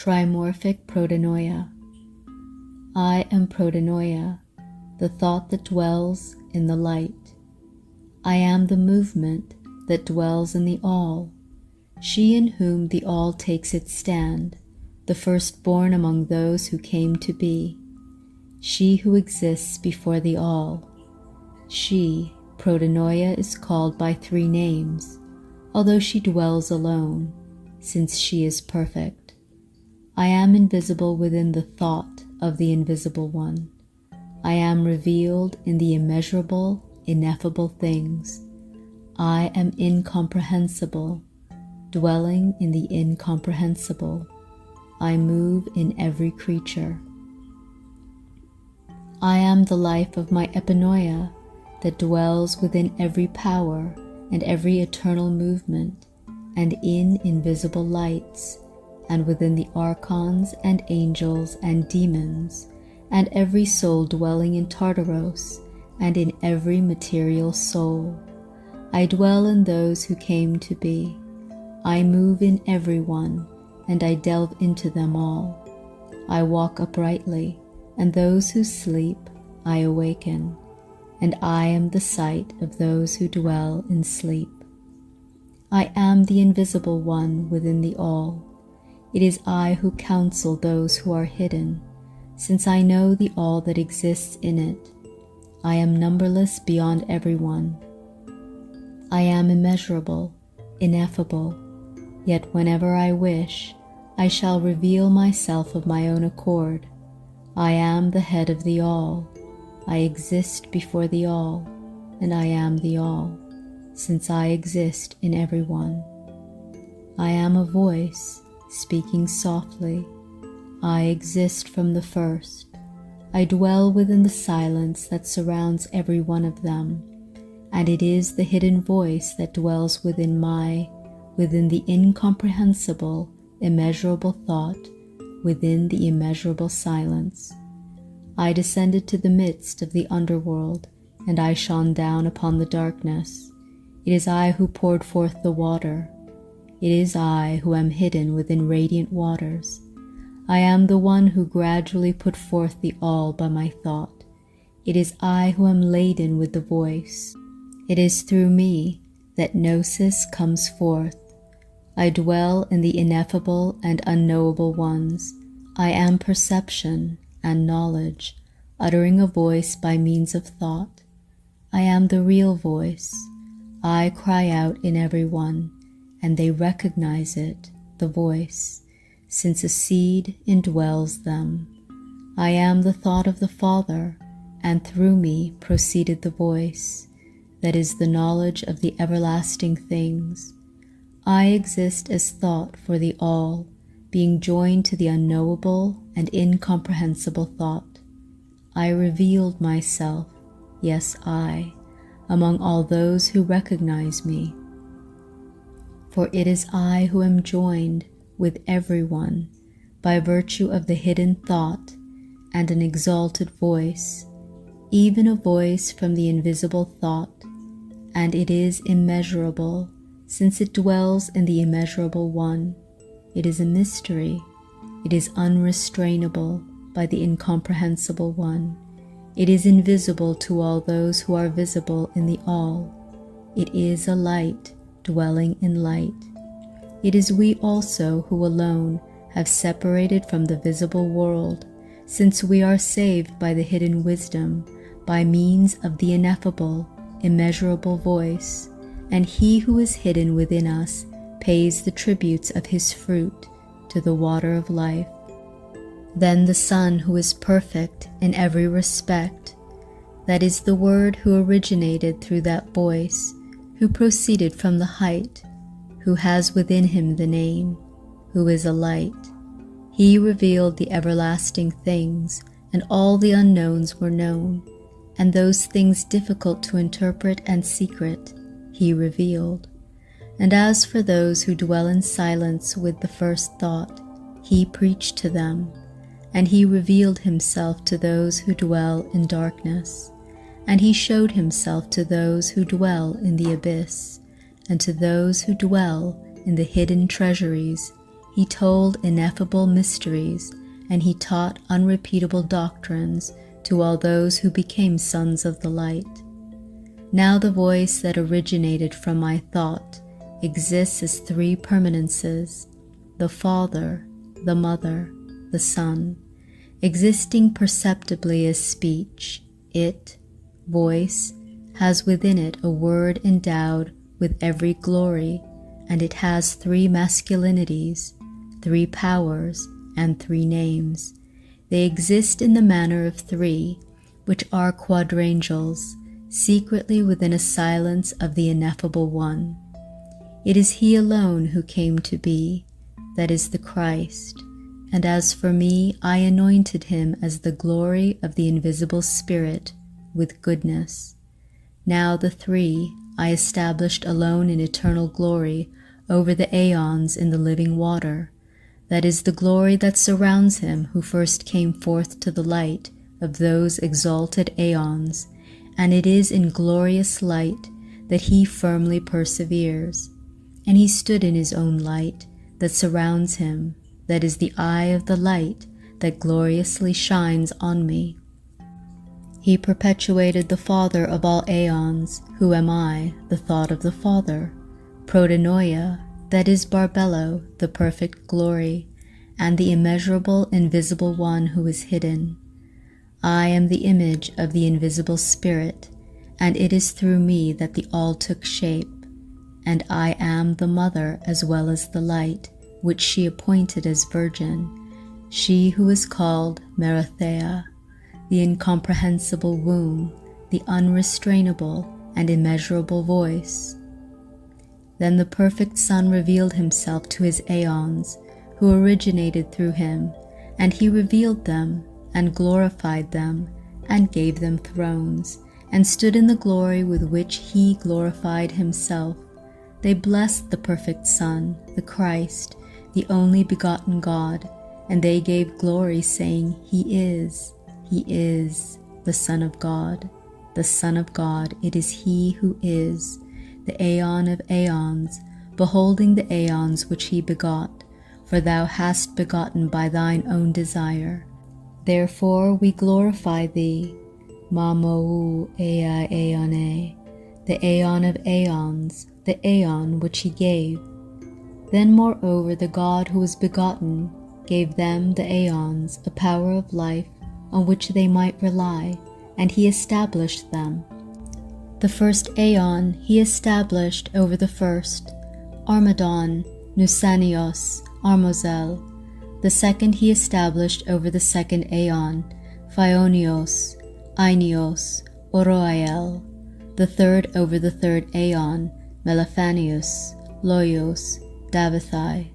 Trimorphic Protennoia. I am Protennoia, the thought that dwells in the light. I am the movement that dwells in the All, she in whom the All takes its stand, the firstborn among those who came to be, she who exists before the All. She, Protennoia, is called by 3 names, although she dwells alone, since she is perfect. I am invisible within the thought of the Invisible One. I am revealed in the immeasurable, ineffable things. I am incomprehensible, dwelling in the incomprehensible. I move in every creature. I am the life of my Epinoia that dwells within every power and every eternal movement, and in invisible lights, and within the archons and angels and demons, and every soul dwelling in Tartaros, and in every material soul. I dwell in those who came to be. I move in everyone, and I delve into them all. I walk uprightly, and those who sleep I awaken, and I am the sight of those who dwell in sleep. I am the Invisible One within the All. It is I who counsel those who are hidden, since I know the All that exists in it. I am numberless beyond everyone. I am immeasurable, ineffable, yet whenever I wish, I shall reveal myself of my own accord. I am the head of the All. I exist before the All, and I am the All, since I exist in everyone. I am a voice, speaking softly. I exist from the first. I dwell within the silence that surrounds every one of them, and it is the hidden voice that dwells within the incomprehensible, immeasurable thought, within the immeasurable silence. I descended to the midst of the underworld, and I shone down upon the darkness. It is I who poured forth the water. It is I who am hidden within radiant waters. I am the one who gradually put forth the All by my thought. It is I who am laden with the voice. It is through me that Gnosis comes forth. I dwell in the ineffable and unknowable ones. I am perception and knowledge, uttering a voice by means of thought. I am the real voice. I cry out in everyone, and they recognize it, the voice, since a seed indwells them. I am the thought of the Father, and through me proceeded the voice, that is the knowledge of the everlasting things. I exist as thought for the All, being joined to the unknowable and incomprehensible thought. I revealed myself, yes, I, among all those who recognize me. For it is I who am joined with everyone by virtue of the hidden thought and an exalted voice, even a voice from the invisible thought, and it is immeasurable, since it dwells in the immeasurable one. It is a mystery. It is unrestrainable by the incomprehensible one. It is invisible to all those who are visible in the All. It is a light dwelling in light. It is we also who alone have separated from the visible world, since we are saved by the hidden wisdom, by means of the ineffable, immeasurable voice, and he who is hidden within us pays the tributes of his fruit to the water of life. Then the Son who is perfect in every respect, that is the Word who originated through that voice, who proceeded from the height, who has within him the name, who is a light. He revealed the everlasting things, and all the unknowns were known, and those things difficult to interpret and secret, he revealed. And as for those who dwell in silence with the first thought, he preached to them, and he revealed himself to those who dwell in darkness, and he showed himself to those who dwell in the abyss, and to those who dwell in the hidden treasuries, he told ineffable mysteries, and he taught unrepeatable doctrines to all those who became sons of the light. Now the voice that originated from my thought exists as three permanences: the Father, the Mother, the Son, existing perceptibly as speech. It, voice, has within it a word endowed with every glory, and it has three masculinities, three powers, and three names. They exist in the manner of three, which are quadrangles, secretly within a silence of the ineffable One. It is He alone who came to be, that is the Christ, and as for me, I anointed Him as the glory of the invisible Spirit with goodness. Now the three I established alone in eternal glory over the aeons in the living water. That is the glory that surrounds Him who first came forth to the light of those exalted aeons, and it is in glorious light that He firmly perseveres. And He stood in His own light that surrounds Him, that is the eye of the light that gloriously shines on me. He perpetuated the Father of all aeons, who am I, the thought of the Father, Protennoia, that is Barbello, the perfect glory, and the immeasurable invisible One who is hidden. I am the image of the invisible Spirit, and it is through me that the all took shape, and I am the Mother as well as the light, which she appointed as virgin, she who is called Merathea, the incomprehensible womb, the unrestrainable and immeasurable voice. Then the perfect Son revealed Himself to His aeons, who originated through Him, and He revealed them, and glorified them, and gave them thrones, and stood in the glory with which He glorified Himself. They blessed the perfect Son, the Christ, the only begotten God, and they gave glory, saying, He is the Son of God. The Son of God, it is He who is, the Aeon of aeons, beholding the aeons which He begot, for Thou hast begotten by Thine own desire. Therefore we glorify Thee, Mamou Ea Aeone, the Aeon of aeons, the Aeon which He gave. Then moreover the God who was begotten gave them, the aeons, a power of life on which they might rely, and He established them. The first aeon He established over the first, Armadon, Nusanios, Armozel. The second He established over the second aeon, Phaionios, Ainios, Oroael. The third over the third aeon, Melaphanius, Loios, Davithai.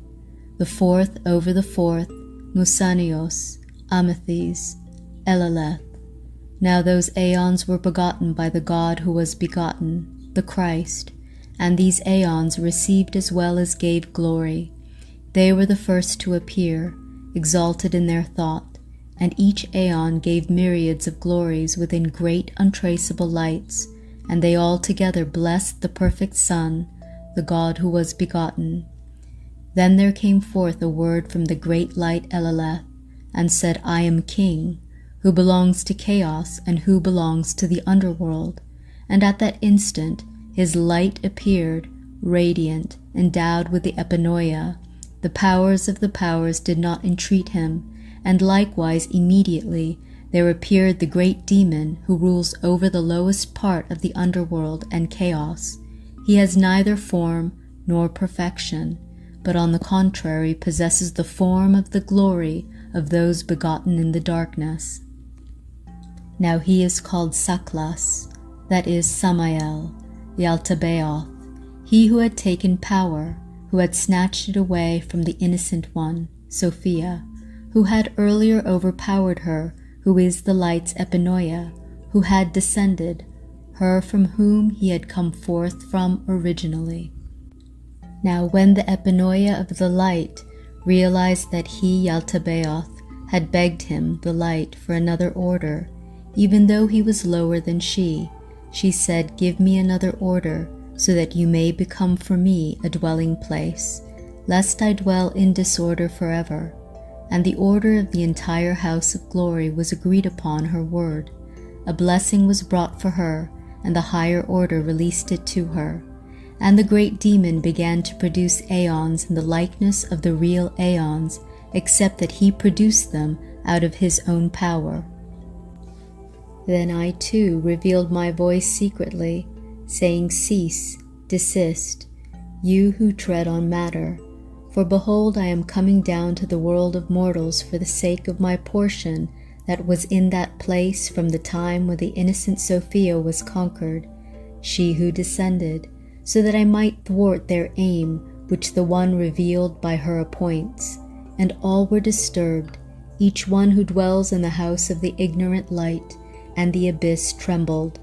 The fourth over the fourth, Musanios, Amethes, Eleleth. Now those aeons were begotten by the God who was begotten, the Christ, and these aeons received as well as gave glory. They were the first to appear, exalted in their thought, and each aeon gave myriads of glories within great untraceable lights, and they all together blessed the perfect Son, the God who was begotten. Then there came forth a word from the great light Eleleth, and said, I am King, who belongs to chaos and who belongs to the underworld. And at that instant His light appeared, radiant, endowed with the Epinoia. The powers of the powers did not entreat Him, and likewise immediately there appeared the great demon who rules over the lowest part of the underworld and chaos. He has neither form nor perfection, but on the contrary possesses the form of the glory of those begotten in the darkness. Now he is called Saklas, that is Samael, the Altabaoth, he who had taken power, who had snatched it away from the innocent one, Sophia, who had earlier overpowered her, who is the light's Epinoia, who had descended, her from whom he had come forth from originally. Now when the Epinoia of the light realized that he, Yaltabaoth, had begged him, the light, for another order, even though he was lower than she said, Give me another order, so that you may become for me a dwelling place. lest I dwell in disorder forever. And the order of the entire house of glory was agreed upon her word. A blessing was brought for her, and the higher order released it to her. And the great demon began to produce aeons in the likeness of the real aeons, except that he produced them out of his own power. Then I too revealed my voice secretly, saying, Cease, desist, you who tread on matter. For behold, I am coming down to the world of mortals for the sake of my portion that was in that place from the time when the innocent Sophia was conquered, she who descended, so that I might thwart their aim which the one revealed by her appoints. And all were disturbed, each one who dwells in the house of the ignorant light, and the abyss trembled.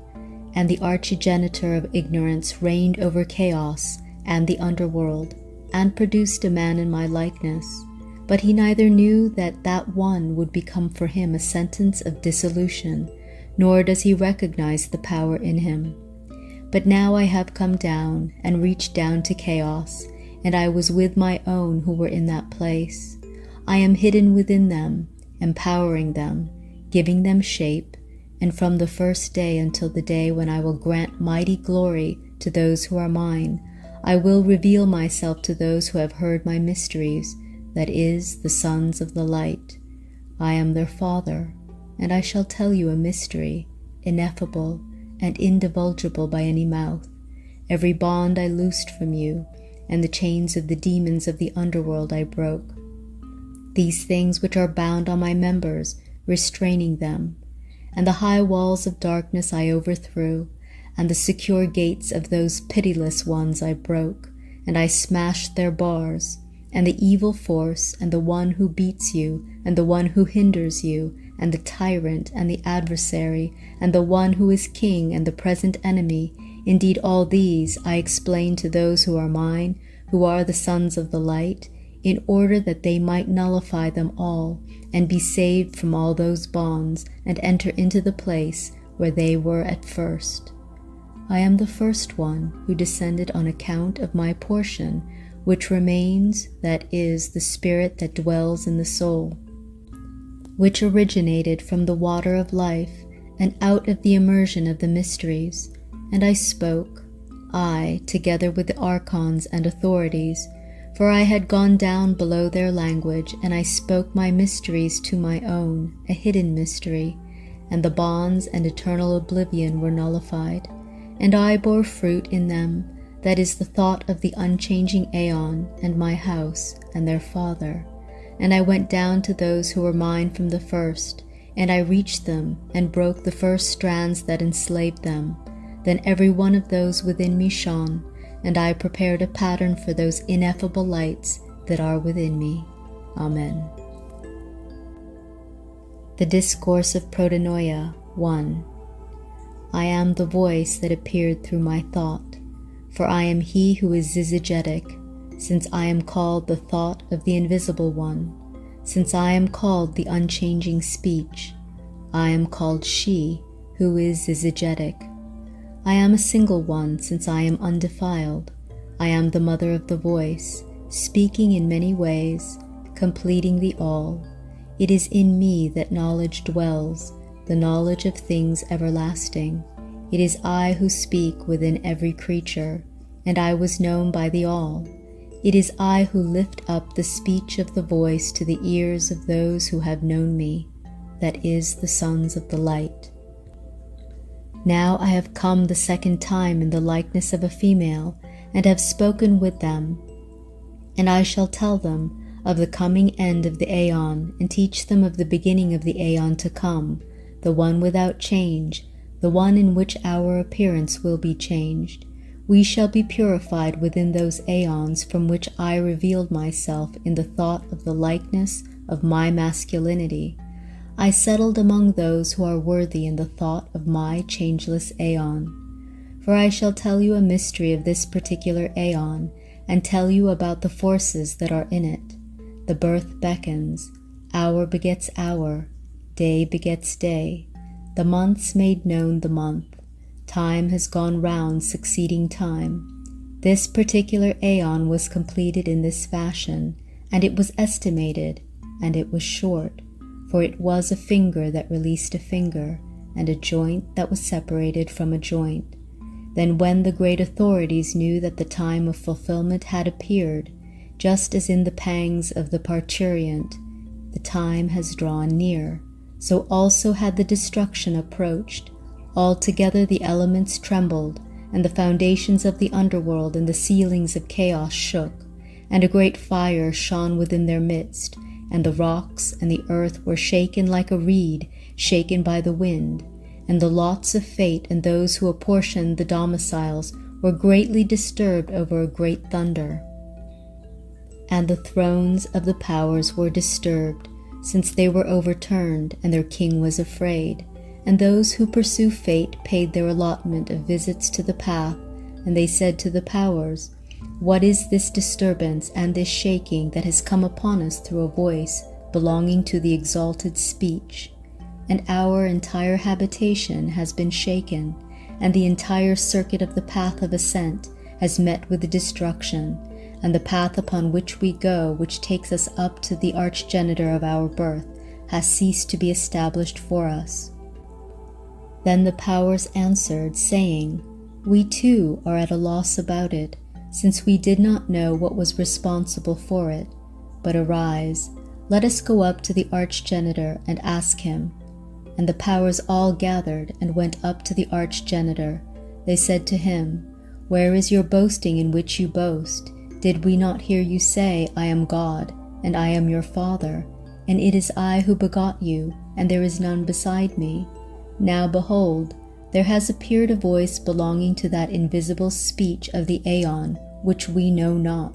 And the archigenitor of ignorance reigned over chaos and the underworld, and produced a man in my likeness. But he neither knew that that one would become for him a sentence of dissolution, nor does he recognize the power in him. But now I have come down and reached down to chaos, and I was with my own who were in that place. I am hidden within them, empowering them, giving them shape, and from the first day until the day when I will grant mighty glory to those who are mine, I will reveal myself to those who have heard my mysteries, that is, the sons of the light. I am their father, and I shall tell you a mystery, ineffable and indivulgible by any mouth. Every bond I loosed from you, and the chains of the demons of the underworld I broke. These things which are bound on my members, restraining them, and the high walls of darkness I overthrew, and the secure gates of those pitiless ones I broke, and I smashed their bars, and the evil force, and the one who beats you, and the one who hinders you, and the tyrant, and the adversary, and the one who is king, and the present enemy. Indeed, all these I explain to those who are mine, who are the sons of the light, in order that they might nullify them all, and be saved from all those bonds, and enter into the place where they were at first. I am the first one who descended on account of my portion, which remains, that is, the spirit that dwells in the soul, which originated from the water of life, and out of the immersion of the mysteries. And I spoke, I, together with the archons and authorities, for I had gone down below their language, and I spoke my mysteries to my own, a hidden mystery, and the bonds and eternal oblivion were nullified. And I bore fruit in them, that is the thought of the unchanging aeon, and my house, and their father. And I went down to those who were mine from the first, and I reached them, and broke the first strands that enslaved them. Then every one of those within me shone, and I prepared a pattern for those ineffable lights that are within me. Amen. The Discourse of Protennoia 1. I am the voice that appeared through my thought, for I am he who is zyzigetic, since I am called the thought of the invisible one, since I am called the unchanging speech. I am called she who is zyzigetic. I am a single one, since I am undefiled. I am the mother of the voice, speaking in many ways, completing the all. It is in me that knowledge dwells, the knowledge of things everlasting. It is I who speak within every creature, and I was known by the all. It is I who lift up the speech of the voice to the ears of those who have known me, that is, the sons of the light. Now I have come the second time in the likeness of a female, and have spoken with them. And I shall tell them of the coming end of the aeon, and teach them of the beginning of the aeon to come, the one without change, the one in which our appearance will be changed. We shall be purified within those aeons from which I revealed myself in the thought of the likeness of my masculinity. I settled among those who are worthy in the thought of my changeless aeon. For I shall tell you a mystery of this particular aeon, and tell you about the forces that are in it. The birth beckons, hour begets hour, day begets day. The months made known the month. Time has gone round succeeding time. This particular aeon was completed in this fashion, and it was estimated, and it was short, for it was a finger that released a finger, and a joint that was separated from a joint. Then when the great authorities knew that the time of fulfillment had appeared, just as in the pangs of the parturient, the time has drawn near, so also had the destruction approached. Altogether the elements trembled, and the foundations of the underworld and the ceilings of chaos shook, and a great fire shone within their midst, and the rocks and the earth were shaken like a reed shaken by the wind, and the lots of fate and those who apportioned the domiciles were greatly disturbed over a great thunder. And the thrones of the powers were disturbed, since they were overturned, and their king was afraid. And those who pursue fate paid their allotment of visits to the path, and they said to the powers, "What is this disturbance and this shaking that has come upon us through a voice belonging to the exalted speech? And our entire habitation has been shaken, and the entire circuit of the path of ascent has met with destruction, and the path upon which we go, which takes us up to the archgenitor of our birth, has ceased to be established for us." Then the powers answered, saying, "We too are at a loss about it, since we did not know what was responsible for it. But arise, let us go up to the archgenitor and ask him." And the powers all gathered and went up to the archgenitor. They said to him, "Where is your boasting in which you boast? Did we not hear you say, 'I am God, and I am your Father, and it is I who begot you, and there is none beside me'? Now behold, there has appeared a voice belonging to that invisible speech of the aeon, which we know not,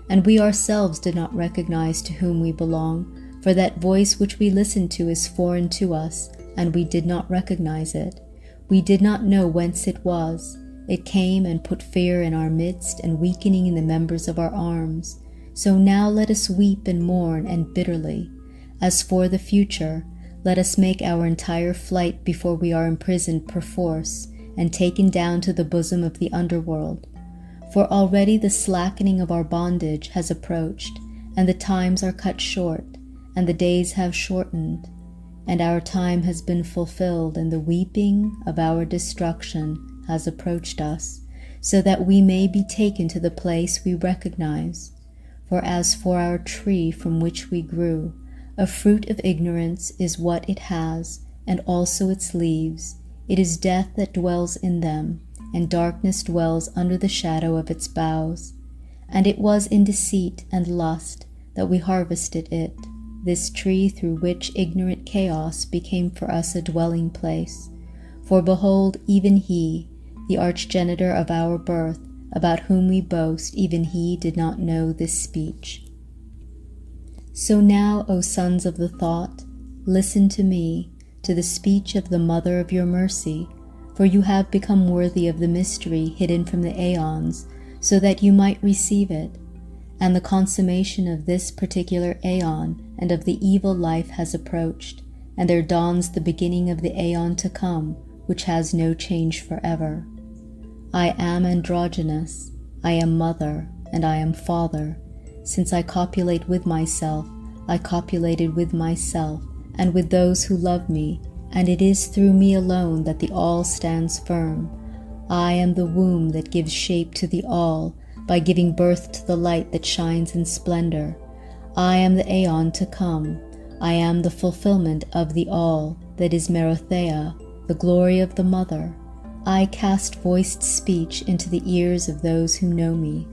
and we ourselves did not recognize to whom we belong, for that voice which we listen to is foreign to us, and we did not recognize it. We did not know whence it was. It came and put fear in our midst and weakening in the members of our arms. So now let us weep and mourn and bitterly. As for the future, let us make our entire flight before we are imprisoned perforce and taken down to the bosom of the underworld. For already the slackening of our bondage has approached, and the times are cut short, and the days have shortened, and our time has been fulfilled, and the weeping of our destruction has approached us, so that we may be taken to the place we recognize. For as for our tree from which we grew, a fruit of ignorance is what it has, and also its leaves. It is death that dwells in them, and darkness dwells under the shadow of its boughs. And it was in deceit and lust that we harvested it, this tree through which ignorant chaos became for us a dwelling place. For behold, even he, the archgenitor of our birth, about whom we boast, even he did not know this speech. So now, O sons of the thought, listen to me, to the speech of the mother of your mercy, for you have become worthy of the mystery hidden from the aeons, so that you might receive it. And the consummation of this particular aeon and of the evil life has approached, and there dawns the beginning of the aeon to come, which has no change forever. I am androgynous, I am mother, and I am father. Since I copulate with myself, I copulated with myself, and with those who love me, and it is through me alone that the all stands firm. I am the womb that gives shape to the all, by giving birth to the light that shines in splendor. I am the aeon to come. I am the fulfillment of the all, that is Merotheia, the glory of the mother. I cast voiced speech into the ears of those who know me.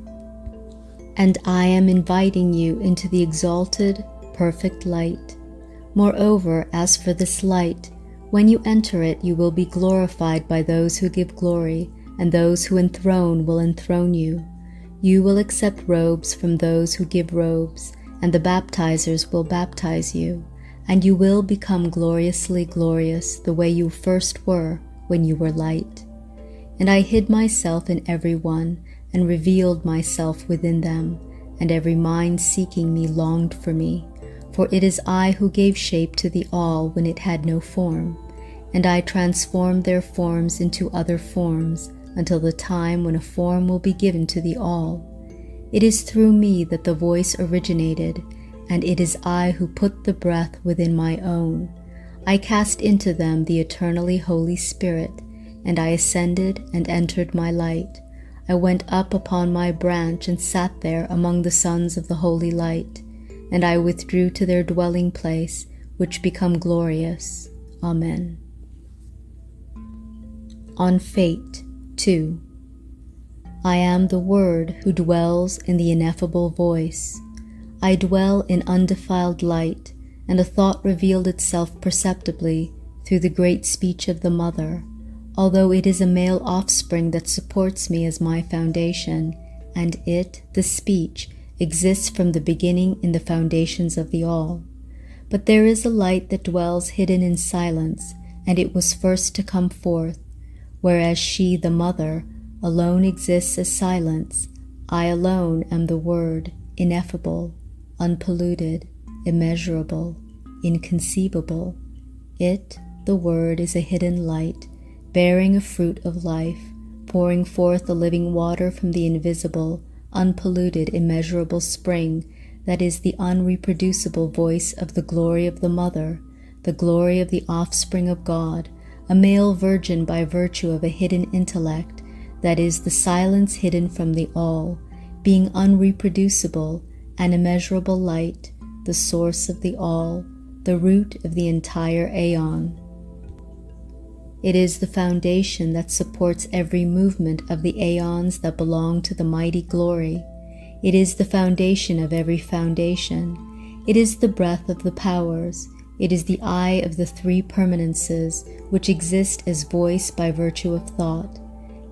And I am inviting you into the exalted, perfect light. Moreover, as for this light, when you enter it, you will be glorified by those who give glory, and those who enthrone will enthrone you. You will accept robes from those who give robes, and the baptizers will baptize you, and you will become gloriously glorious the way you first were when you were light. And I hid myself in every one, and revealed myself within them, and every mind seeking me longed for me, for it is I who gave shape to the all when it had no form, and I transformed their forms into other forms, until the time when a form will be given to the All. It is through me that the voice originated, and it is I who put the breath within my own. I cast into them the eternally Holy Spirit, and I ascended and entered my light. I went up upon my branch and sat there among the sons of the holy light, and I withdrew to their dwelling place, which become glorious. Amen. On Fate 2. I am the Word who dwells in the ineffable voice. I dwell in undefiled light, and a thought revealed itself perceptibly through the great speech of the Mother, although it is a male offspring that supports me as my foundation, and it, the speech, exists from the beginning in the foundations of the All. But there is a light that dwells hidden in silence, and it was first to come forth, whereas she, the Mother, alone exists as silence. I alone am the Word, ineffable, unpolluted, immeasurable, inconceivable. It, the Word, is a hidden light, bearing a fruit of life, pouring forth the living water from the invisible, unpolluted, immeasurable spring that is the unreproducible voice of the glory of the Mother, the glory of the offspring of God, a male virgin by virtue of a hidden intellect, that is the silence hidden from the All, being unreproducible, an immeasurable light, the source of the All, the root of the entire aeon. It is the foundation that supports every movement of the aeons that belong to the mighty glory. It is the foundation of every foundation. It is the breath of the powers. It is the eye of the three permanences, which exist as voice by virtue of thought,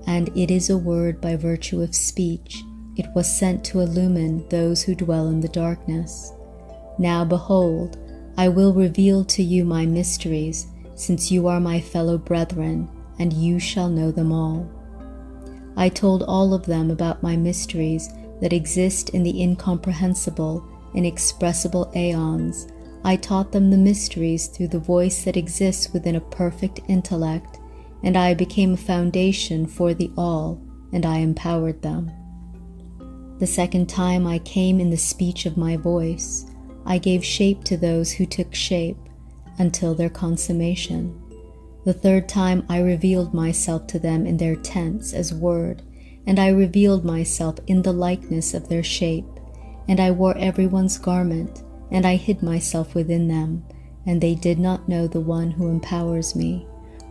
and it is a word by virtue of speech. It was sent to illumine those who dwell in the darkness. Now behold, I will reveal to you my mysteries, since you are my fellow brethren, and you shall know them all. I told all of them about my mysteries that exist in the incomprehensible, inexpressible aeons. I taught them the mysteries through the voice that exists within a perfect intellect, and I became a foundation for the All, and I empowered them. The second time I came in the speech of my voice. I gave shape to those who took shape, until their consummation. The third time I revealed myself to them in their tents as Word, and I revealed myself in the likeness of their shape, and I wore everyone's garment, and I hid myself within them, and they did not know the one who empowers me,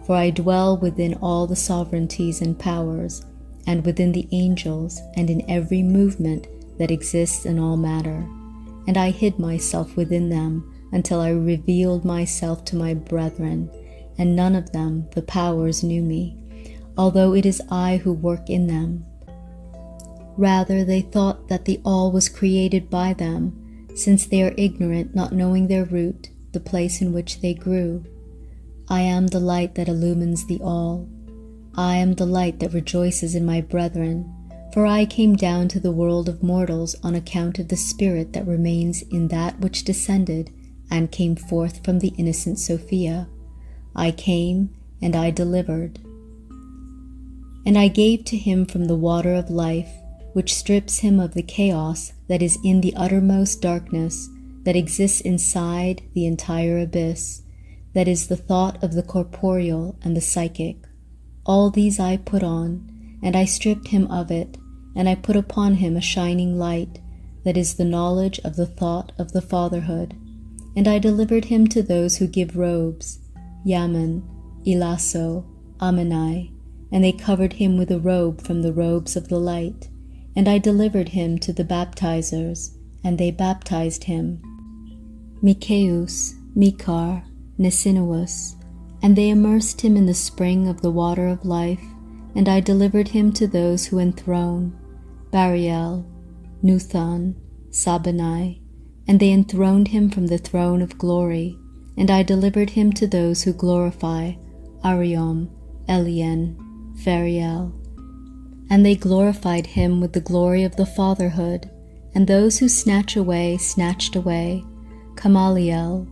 for I dwell within all the sovereignties and powers, and within the angels, and in every movement that exists in all matter, and I hid myself within them until I revealed myself to my brethren, and none of them, the powers, knew me, although it is I who work in them. Rather, they thought that the All was created by them, since they are ignorant, not knowing their root, the place in which they grew. I am the light that illumines the All. I am the light that rejoices in my brethren, for I came down to the world of mortals on account of the spirit that remains in that which descended and came forth from the innocent Sophia. I came, and I delivered. And I gave to him from the water of life, which strips him of the chaos that is in the uttermost darkness, that exists inside the entire abyss, that is the thought of the corporeal and the psychic. All these I put on, and I stripped him of it, and I put upon him a shining light, that is the knowledge of the thought of the fatherhood. And I delivered him to those who give robes, Yaman, Elaso, Amenai, and they covered him with a robe from the robes of the light. And I delivered him to the baptizers, and they baptized him, Mikaeus, Mikar, Nesinuus, and they immersed him in the spring of the water of life. And I delivered him to those who enthrone, Bariel, Nuthan, Sabanai, and they enthroned him from the throne of glory. And I delivered him to those who glorify, Ariom, Elien, Phariel. And they glorified him with the glory of the fatherhood, and those who snatched away, Kamaliel,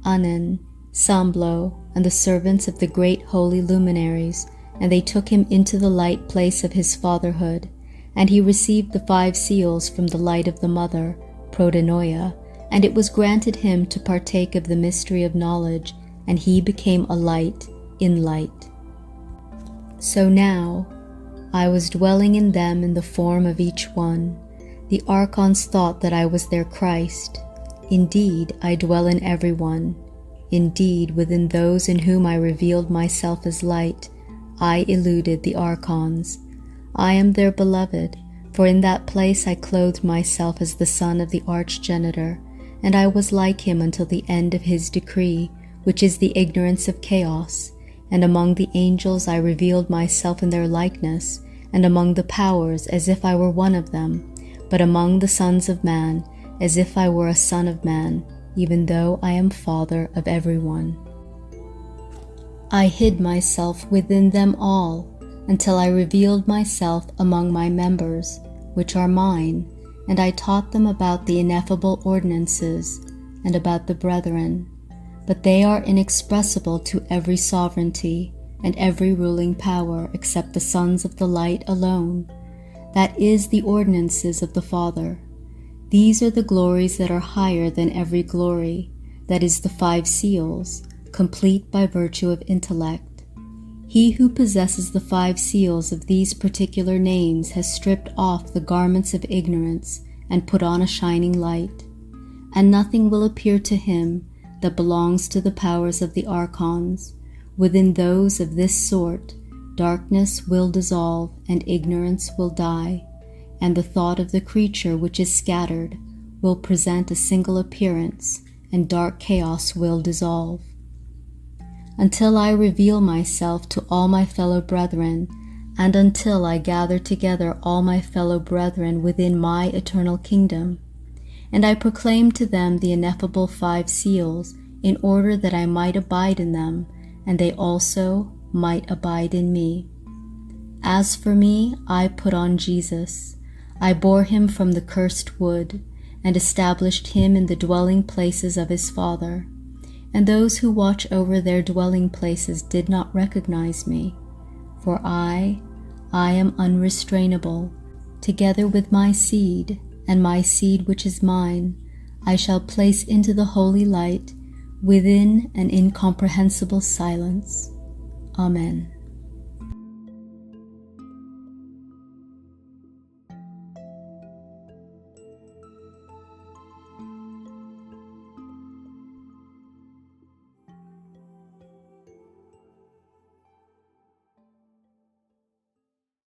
Anan, Samblo, and the servants of the great holy luminaries, and they took him into the light place of his fatherhood, and he received the 5 seals from the light of the mother, Protennoia, and it was granted him to partake of the mystery of knowledge, and he became a light in light. So now I was dwelling in them in the form of each one. The archons thought that I was their Christ. Indeed, I dwell in everyone. Indeed, within those in whom I revealed myself as light, I eluded the archons. I am their beloved, for in that place I clothed myself as the son of the archgenitor, and I was like him until the end of his decree, which is the ignorance of chaos. And among the angels I revealed myself in their likeness, and among the powers as if I were one of them, but among the sons of man as if I were a son of man, even though I am father of everyone. I hid myself within them all, until I revealed myself among my members, which are mine, and I taught them about the ineffable ordinances, and about the brethren. But they are inexpressible to every sovereignty, and every ruling power, except the sons of the light alone. That is the ordinances of the Father. These are the glories that are higher than every glory, that is the 5 seals, complete by virtue of intellect. He who possesses the 5 seals of these particular names has stripped off the garments of ignorance and put on a shining light, and nothing will appear to him that belongs to the powers of the archons. Within those of this sort, darkness will dissolve and ignorance will die, and the thought of the creature which is scattered will present a single appearance, and dark chaos will dissolve. Until I reveal myself to all my fellow brethren, and until I gather together all my fellow brethren within my eternal kingdom, and I proclaim to them the ineffable 5 seals, in order that I might abide in them, and they also might abide in me. As for me, I put on Jesus. I bore him from the cursed wood, and established him in the dwelling places of his Father. And those who watch over their dwelling places did not recognize me. For I am unrestrainable. Together with my seed, and my seed which is mine, I shall place into the holy light, within an incomprehensible silence. Amen.